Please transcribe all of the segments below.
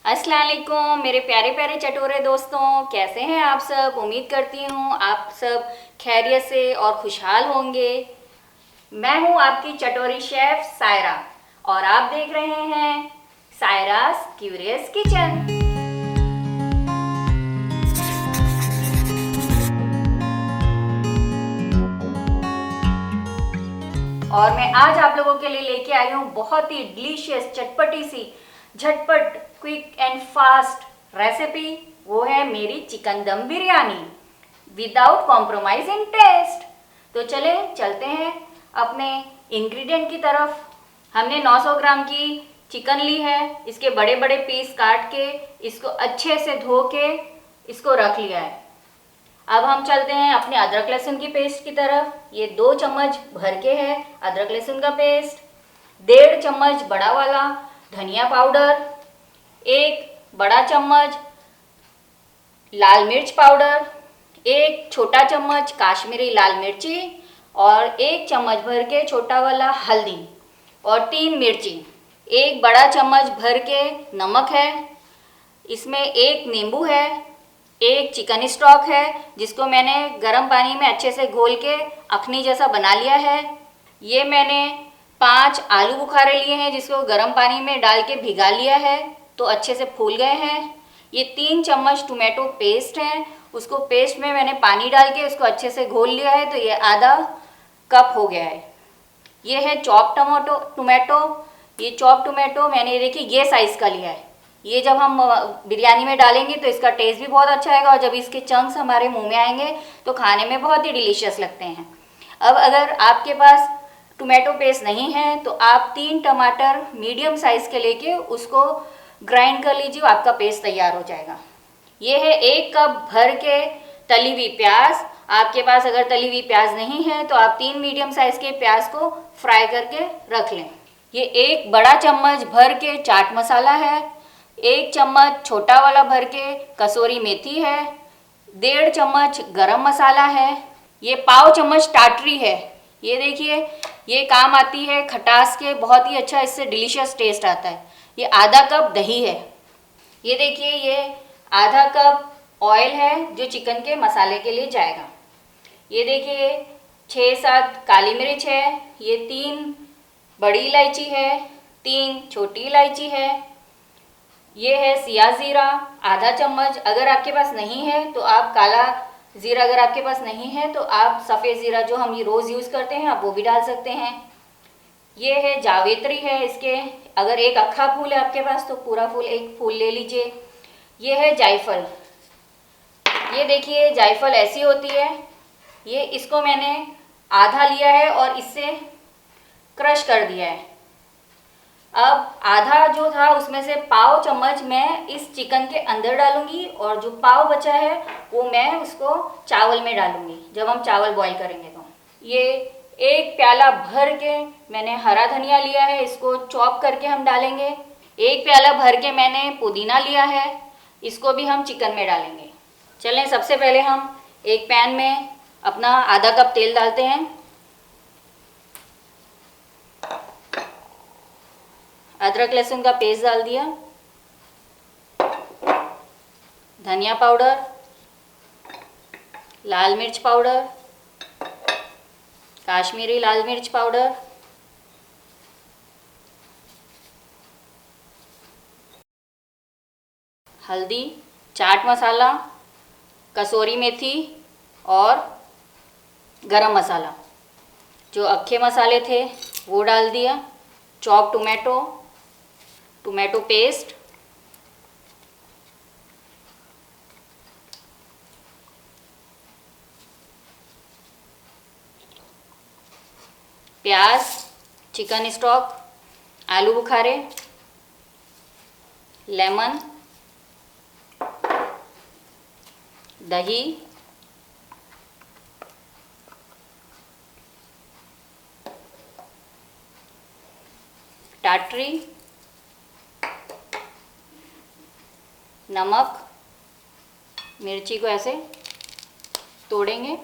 अस्सलाम वालेकुम मेरे प्यारे प्यारे चटोरे दोस्तों, कैसे हैं आप सब। उम्मीद करती हूँ आप सब खैरियत से और खुशहाल होंगे। मैं हूँ आपकी चटोरी शेफ सायरा और आप देख रहे हैं सायरास क्यूरियस किचन। और मैं आज आप लोगों के लिए लेके आई हूँ बहुत ही डिलीशियस चटपटी सी झटपट क्विक एंड फास्ट रेसिपी। वो है मेरी chicken dum biryani without compromise in taste. तो चलते हैं अपने इंग्रेडिएंट की तरफ। हमने 900 ग्राम की चिकन ली है। इसके बड़े बड़े पीस काट के इसको अच्छे से धो के इसको रख लिया है। अब हम चलते हैं अपने अदरक लहसुन की पेस्ट की तरफ। ये 2 चम्मच भर के है अदरक लहसुन का पेस्ट, 1.5 चम्मच बड़ा वाला धनिया पाउडर, 1 बड़ा चम्मच लाल मिर्च पाउडर, 1 छोटा चम्मच काश्मीरी लाल मिर्ची और 1 चम्मच भर के छोटा वाला हल्दी और 3 मिर्ची। 1 बड़ा चम्मच भर के नमक है। इसमें 1 नींबू है। 1 चिकन स्टॉक है जिसको मैंने गर्म पानी में अच्छे से घोल के अखनी जैसा बना लिया है। ये मैंने 5 आलू बुखारे लिए हैं जिसको गर्म पानी में डाल के भिगा लिया है तो अच्छे से फूल गए हैं। ये 3 चम्मच टोमेटो पेस्ट है, उसको पेस्ट में मैंने पानी डाल के उसको अच्छे से घोल लिया है तो ये आधा कप हो गया है। ये है चॉप टोमेटो। ये चॉप टोमेटो मैंने देखिए ये साइज़ का लिया है। ये जब हम बिरयानी में डालेंगे तो इसका टेस्ट भी बहुत अच्छा आएगा और जब इसके चंक्स हमारे मुंह में आएंगे तो खाने में बहुत ही डिलीशियस लगते हैं। अब अगर आपके पास टोमेटो पेस्ट नहीं है तो आप 3 टमाटर मीडियम साइज़ के लेके उसको ग्राइंड कर लीजिए, आपका पेस्ट तैयार हो जाएगा। ये है 1 कप भर के तली हुई प्याज। आपके पास अगर तली हुई प्याज नहीं है तो आप 3 मीडियम साइज़ के प्याज को फ्राई करके रख लें। ये 1 बड़ा चम्मच भर के चाट मसाला है, 1 चम्मच छोटा वाला भर के कसूरी मेथी है, 1.5 चम्मच गरम मसाला है, ये पाव चम्मच टाटरी है। ये देखिए ये काम आती है खटास के, बहुत ही अच्छा इससे डिलीशियस टेस्ट आता है। ये आधा कप दही है। ये देखिए ये आधा कप ऑयल है जो चिकन के मसाले के लिए जाएगा। ये देखिए 6-7 काली मिर्च है, ये 3 बड़ी इलायची है, 3 छोटी इलायची है, ये है सिया ज़ीरा आधा चम्मच। अगर आपके पास नहीं है तो आप काला ज़ीरा, अगर आपके पास नहीं है तो आप सफ़ेद ज़ीरा जो हम ये रोज़ यूज़ करते हैं आप वो भी डाल सकते हैं। ये है जावित्री है, इसके अगर एक अक्खा फूल है आपके पास तो पूरा फूल 1 फूल ले लीजिए। ये है जायफल। ये देखिए जायफल ऐसी होती है, ये इसको मैंने आधा लिया है और इससे क्रश कर दिया है। अब आधा जो था उसमें से पाव चम्मच मैं इस चिकन के अंदर डालूंगी और जो पाव बचा है वो मैं उसको चावल में डालूंगी जब हम चावल बॉईल करेंगे तो। ये 1 प्याला भर के मैंने हरा धनिया लिया है, इसको चॉप करके हम डालेंगे। 1 प्याला भर के मैंने पुदीना लिया है, इसको भी हम चिकन में डालेंगे। चलें सबसे पहले हम एक पैन में अपना आधा कप तेल डालते हैं। अदरक लहसुन का पेस्ट डाल दिया, धनिया पाउडर, लाल मिर्च पाउडर, काश्मीरी लाल मिर्च पाउडर, हल्दी, चाट मसाला, कसूरी मेथी और गरम मसाला। जो अक्खे मसाले थे वो डाल दिया, चॉप टोमेटो पेस्ट, प्याज, चिकन स्टॉक, आलू बुखारे, लेमन, दही, टाटरी, नमक, मिर्ची को ऐसे तोड़ेंगे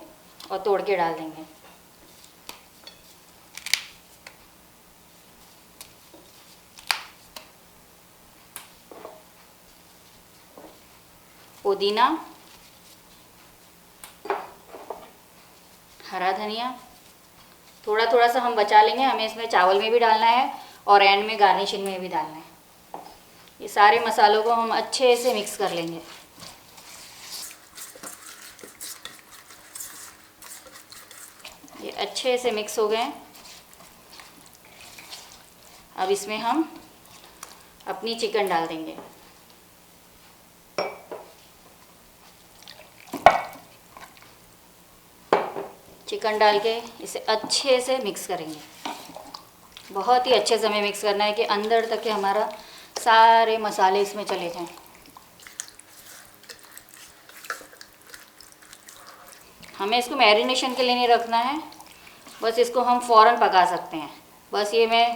और तोड़ के डाल देंगे। पुदीना, हरा धनिया, थोड़ा थोड़ा सा हम बचा लेंगे, हमें इसमें चावल में भी डालना है और एंड में गार्निशिंग में भी डालना है। ये सारे मसालों को हम अच्छे से मिक्स कर लेंगे। ये अच्छे से मिक्स हो गए। अब इसमें हम अपनी चिकन डाल देंगे। चिकन डाल के इसे अच्छे से मिक्स करेंगे। बहुत ही अच्छे से हमें मिक्स करना है कि अंदर तक के हमारा सारे मसाले इसमें चले जाएं। हमें इसको मैरिनेशन के लिए नहीं रखना है, बस इसको हम फ़ौरन पका सकते हैं। बस ये मैं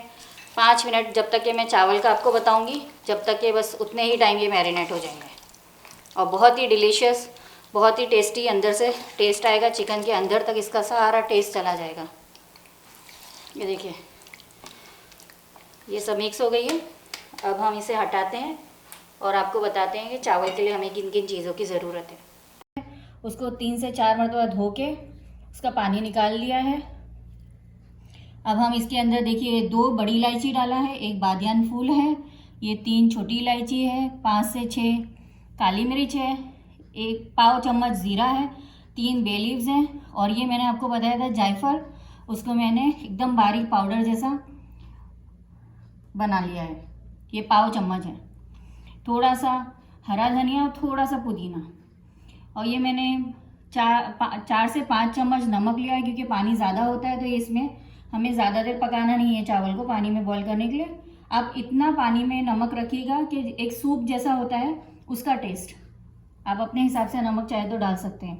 5 मिनट, जब तक कि मैं चावल का आपको बताऊंगी, जब तक कि बस उतने ही टाइम ये मैरिनेट हो जाएंगे। और बहुत ही डिलीशियस, बहुत ही टेस्टी अंदर से टेस्ट आएगा, चिकन के अंदर तक इसका सारा टेस्ट चला जाएगा। ये देखिए, ये सब मिक्स हो गई है। अब हम इसे हटाते हैं और आपको बताते हैं कि चावल के लिए हमें किन किन चीज़ों की ज़रूरत है। उसको 3 से 4 मरतबा धो के उसका पानी निकाल लिया है। अब हम इसके अंदर देखिए 2 बड़ी इलायची डाला है, 1 बादियान फूल है, ये 3 छोटी इलायची है, 5 से 6 काली मिर्च है, 1 पाव चम्मच ज़ीरा है, 3 बे लीव्स हैं, और ये मैंने आपको बताया था जायफल, उसको मैंने एकदम बारीक पाउडर जैसा बना लिया है, ये पाव चम्मच है। थोड़ा सा हरा धनिया, थोड़ा सा पुदीना, और ये मैंने 4 से 5 चम्मच नमक लिया है, क्योंकि पानी ज़्यादा होता है तो इसमें हमें ज़्यादा देर पकाना नहीं है चावल को पानी में बॉईल करने के लिए। आप इतना पानी में नमक रखिएगा कि एक सूप जैसा होता है उसका टेस्ट, आप अपने हिसाब से नमक चाहे तो डाल सकते हैं।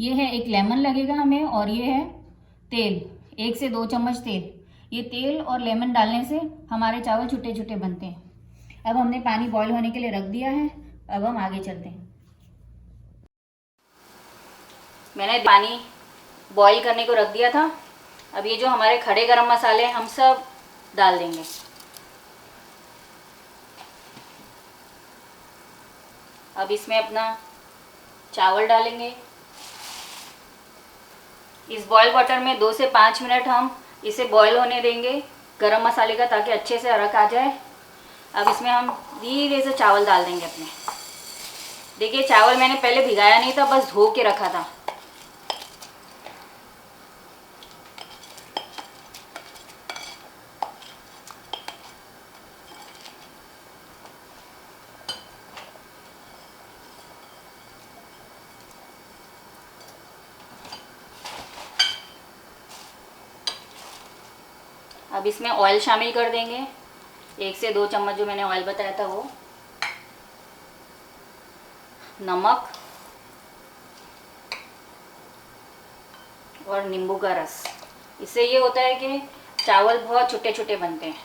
ये है 1 लेमन लगेगा हमें, और ये है तेल, 1 से 2 चम्मच तेल। ये तेल और लेमन डालने से हमारे चावल छुट्टे छुट्टे बनते हैं। अब हमने पानी बॉईल होने के लिए रख दिया है, अब हम आगे चलते हैं। मैंने पानी बॉईल करने को रख दिया था। अब ये जो हमारे खड़े गरम मसाले हैं हम सब डाल देंगे। अब इसमें अपना चावल डालेंगे। इस बॉयल वाटर में 2 से 5 मिनट हम इसे बॉईल होने देंगे गरम मसाले का, ताकि अच्छे से अरक आ जाए। अब इसमें हम धीरे से चावल डाल देंगे अपने। देखिए, चावल मैंने पहले भिगाया नहीं था, बस धो के रखा था। अब इसमें ऑयल शामिल कर देंगे, 1 से 2 चम्मच जो मैंने ऑयल बताया था वो, नमक और नींबू का रस। इससे ये होता है कि चावल बहुत छोटे छोटे बनते हैं।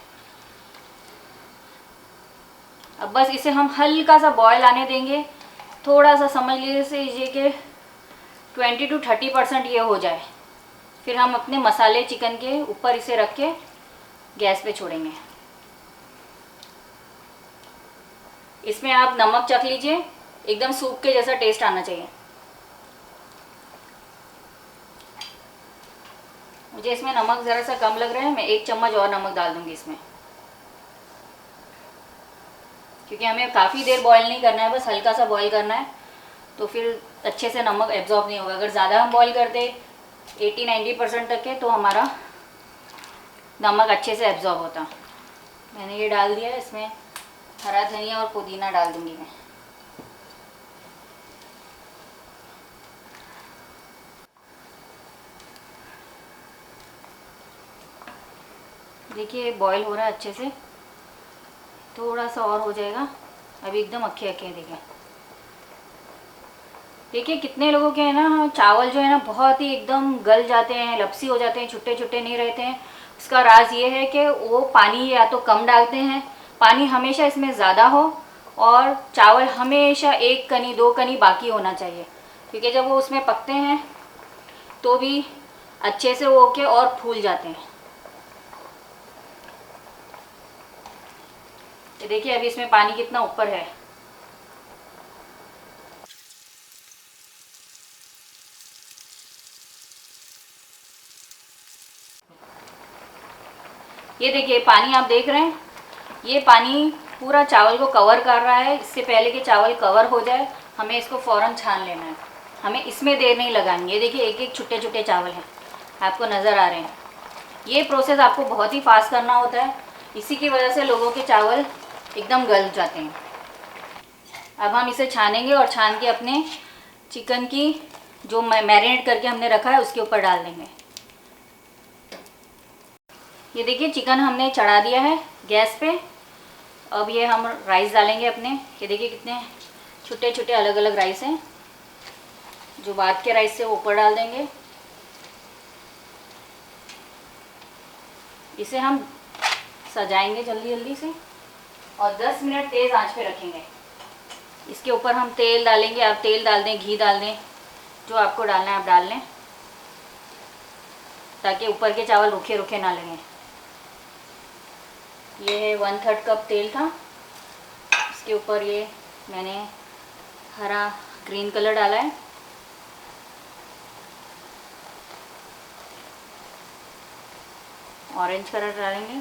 अब बस इसे हम हल्का सा बॉयल आने देंगे, थोड़ा सा समझ लीजिए कि 20 to 30% ये हो जाए। फिर हम अपने मसाले चिकन के ऊपर इसे रख के गैस पे छोड़ेंगे। इसमें आप नमक चख लीजिए, एकदम सूप के जैसा टेस्ट आना चाहिए। मुझे इसमें नमक ज़रा सा कम लग रहा है, मैं 1 चम्मच और नमक डाल दूंगी इसमें, क्योंकि हमें काफ़ी देर बॉईल नहीं करना है, बस हल्का सा बॉईल करना है, तो फिर अच्छे से नमक एब्जॉर्ब नहीं होगा। अगर ज़्यादा हम बॉईल कर दे 80-90% तक के, तो हमारा नमक अच्छे से एब्जॉर्ब होता। मैंने ये डाल दिया है, इसमें हरा धनिया और पुदीना डाल दूंगी मैं। देखिए बॉईल हो रहा है अच्छे से, थोड़ा सा और हो जाएगा। अभी एकदम अक्खे अक्खे देखिए। देखिए कितने लोगों के हैं ना, चावल जो है ना बहुत ही एकदम गल जाते हैं, लपसी हो जाते हैं, छुट्टे छुट्टे नहीं रहते हैं। उसका राज ये है कि वो पानी या तो कम डालते हैं, पानी हमेशा इसमें ज़्यादा हो, और चावल हमेशा 1 कनी 2 कनी बाकी होना चाहिए, क्योंकि जब वो उसमें पकते हैं तो भी अच्छे से वो के और फूल जाते हैं। ये देखिए अभी इसमें पानी कितना ऊपर है। ये देखिए पानी आप देख रहे हैं, ये पानी पूरा चावल को कवर कर रहा है। इससे पहले कि चावल कवर हो जाए हमें इसको फ़ौरन छान लेना है, हमें इसमें देर नहीं लगानी। ये देखिए एक एक छुट्टे छुट्टे चावल हैं, आपको नज़र आ रहे हैं। ये प्रोसेस आपको बहुत ही फास्ट करना होता है, इसी की वजह से लोगों के चावल एकदम गल जाते हैं। अब हम इसे छानेंगे और छान के अपने चिकन की जो मैरिनेट करके हमने रखा है उसके ऊपर डाल देंगे। ये देखिए चिकन हमने चढ़ा दिया है गैस पे। अब ये हम राइस डालेंगे अपने। ये देखिए कितने छोटे छोटे अलग अलग राइस हैं, जो बाद के राइस से ऊपर डाल देंगे। इसे हम सजाएंगे जल्दी जल्दी से और 10 मिनट तेज़ आंच पे रखेंगे। इसके ऊपर हम तेल डालेंगे, आप तेल डाल दें, घी डाल दें, जो आपको डालना है आप डाल लें, ताकि ऊपर के चावल रूखे रूखे ना लगें। ये है 1/3 कप तेल था, इसके ऊपर ये मैंने हरा ग्रीन कलर डाला है। ऑरेंज कलर डालेंगे।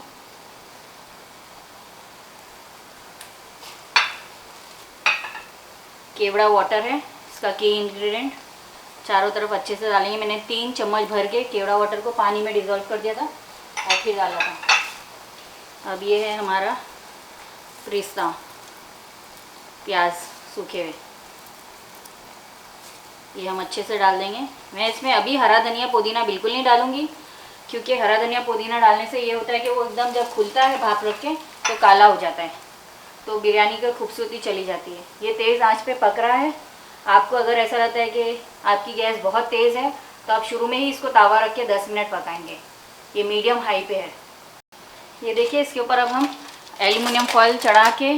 केवड़ा वाटर है इसका की इंग्रेडिएंट, चारों तरफ अच्छे से डालेंगे। मैंने 3 चम्मच भर के केवड़ा वाटर को पानी में डिज़ोल्व कर दिया था और फिर डाला था। अब ये है हमारा पिस्ता, प्याज सूखे हुए, ये हम अच्छे से डाल देंगे। मैं इसमें अभी हरा धनिया पुदीना बिल्कुल नहीं डालूंगी, क्योंकि हरा धनिया पुदीना डालने से ये होता है कि वो एकदम जब खुलता है भाप रख के तो काला हो जाता है, तो बिरयानी की खूबसूरती चली जाती है। ये तेज़ आंच पे पक रहा है। आपको अगर ऐसा लगता है कि आपकी गैस बहुत तेज़ है तो आप शुरू में ही इसको तावा रख के 10 मिनट पकाएंगे। ये मीडियम हाई पे है। ये देखिए इसके ऊपर अब हम एल्युमिनियम फॉयल चढ़ा के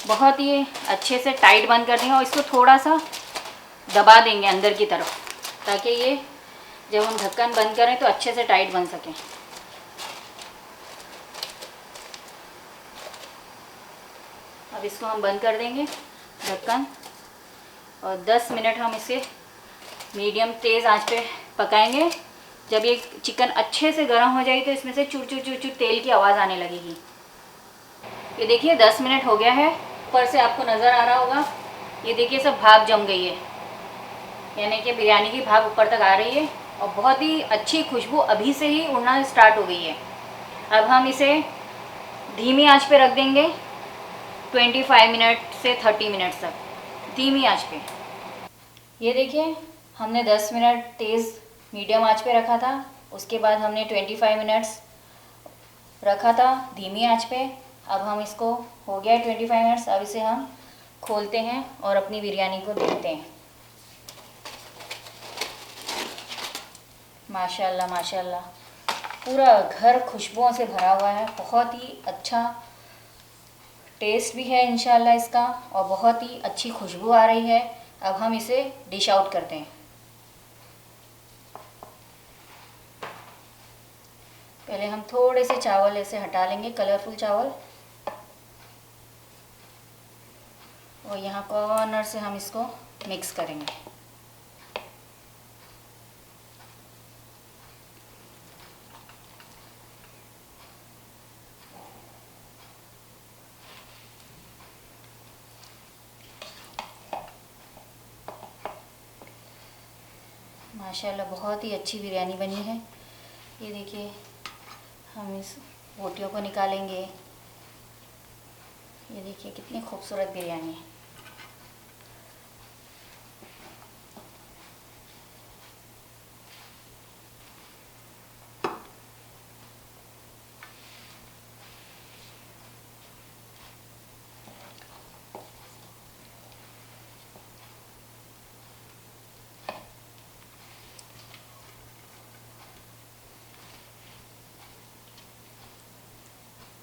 बहुत ही अच्छे से टाइट बंद कर देंगे और इसको थोड़ा सा दबा देंगे अंदर की तरफ, ताकि ये जब हम ढक्कन बंद करें तो अच्छे से टाइट बन सके। अब इसको हम बंद कर देंगे ढक्कन और 10 मिनट हम इसे मीडियम तेज़ आंच पे पकाएंगे। जब ये चिकन अच्छे से गर्म हो जाएगी तो इसमें से चुर चुर चुर चुर तेल की आवाज़ आने लगेगी। ये देखिए 10 मिनट हो गया है, ऊपर से आपको नज़र आ रहा होगा, ये देखिए सब भाप जम गई है, यानी कि बिरयानी की भाप ऊपर तक आ रही है और बहुत ही अच्छी खुशबू अभी से ही उड़ना स्टार्ट हो गई है। अब हम इसे धीमी आंच पे रख देंगे 25 मिनट से 30 मिनट तक, धीमी आंच पे। ये देखिए हमने 10 मिनट तेज़ मीडियम आंच पे रखा था, उसके बाद हमने 25 मिनट्स रखा था धीमी आंच पे। अब हम इसको हो गया 25 मिनट्स, अब इसे हम खोलते हैं और अपनी बिरयानी को देखते हैं। माशाल्लाह माशाल्लाह, पूरा घर खुशबुओं से भरा हुआ है, बहुत ही अच्छा टेस्ट भी है इंशाल्लाह इसका और बहुत ही अच्छी खुशबू आ रही है। अब हम इसे डिश आउट करते हैं। पहले हम थोड़े से चावल ऐसे हटा लेंगे, कलरफुल चावल, और यहाँ कॉर्नर से हम इसको मिक्स करेंगे। माशाल्लाह बहुत ही अच्छी बिरयानी बनी है। ये देखिए हम इस बोटियों को निकालेंगे। ये देखिए कितनी खूबसूरत बिरयानी है।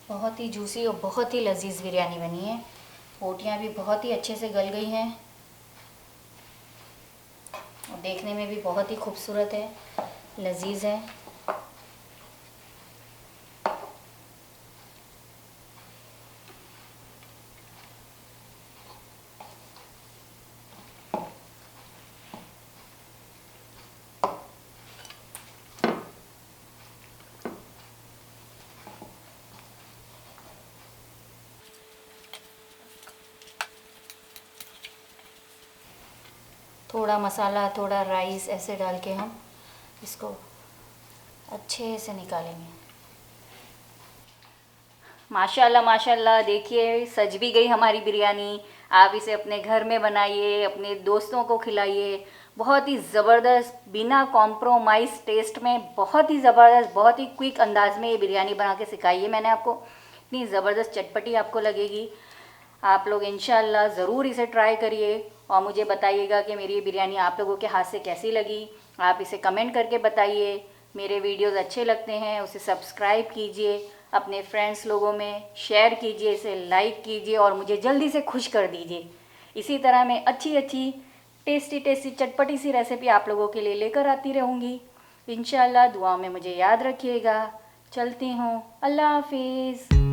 बहुत ही जूसी और बहुत ही लजीज बिरयानी बनी है। बोटियाँ भी बहुत ही अच्छे से गल गई हैं और देखने में भी बहुत ही खूबसूरत है, लजीज है। थोड़ा मसाला, थोड़ा राइस ऐसे डाल के हम इसको अच्छे से निकालेंगे। माशाल्लाह माशाल्लाह, देखिए सज भी गई हमारी बिरयानी। आप इसे अपने घर में बनाइए, अपने दोस्तों को खिलाइए। बहुत ही ज़बरदस्त, बिना कॉम्प्रोमाइज़ टेस्ट में, बहुत ही ज़बरदस्त, बहुत ही क्विक अंदाज में ये बिरयानी बना के सिखाई है मैंने आपको। इतनी ज़बरदस्त चटपटी आपको लगेगी। आप लोग इंशाल्लाह ज़रूर इसे ट्राई करिए और मुझे बताइएगा कि मेरी ये बिरयानी आप लोगों के हाथ से कैसी लगी। आप इसे कमेंट करके बताइए। मेरे वीडियोज़ अच्छे लगते हैं उसे सब्सक्राइब कीजिए, अपने फ्रेंड्स लोगों में शेयर कीजिए, इसे लाइक कीजिए और मुझे जल्दी से खुश कर दीजिए। इसी तरह मैं अच्छी अच्छी टेस्टी टेस्टी चटपटी सी रेसिपी आप लोगों के लिए लेकर आती रहूँगी। इंशाल्लाह दुआ में मुझे याद रखिएगा। चलती हूँ, अल्लाह हाफिज़।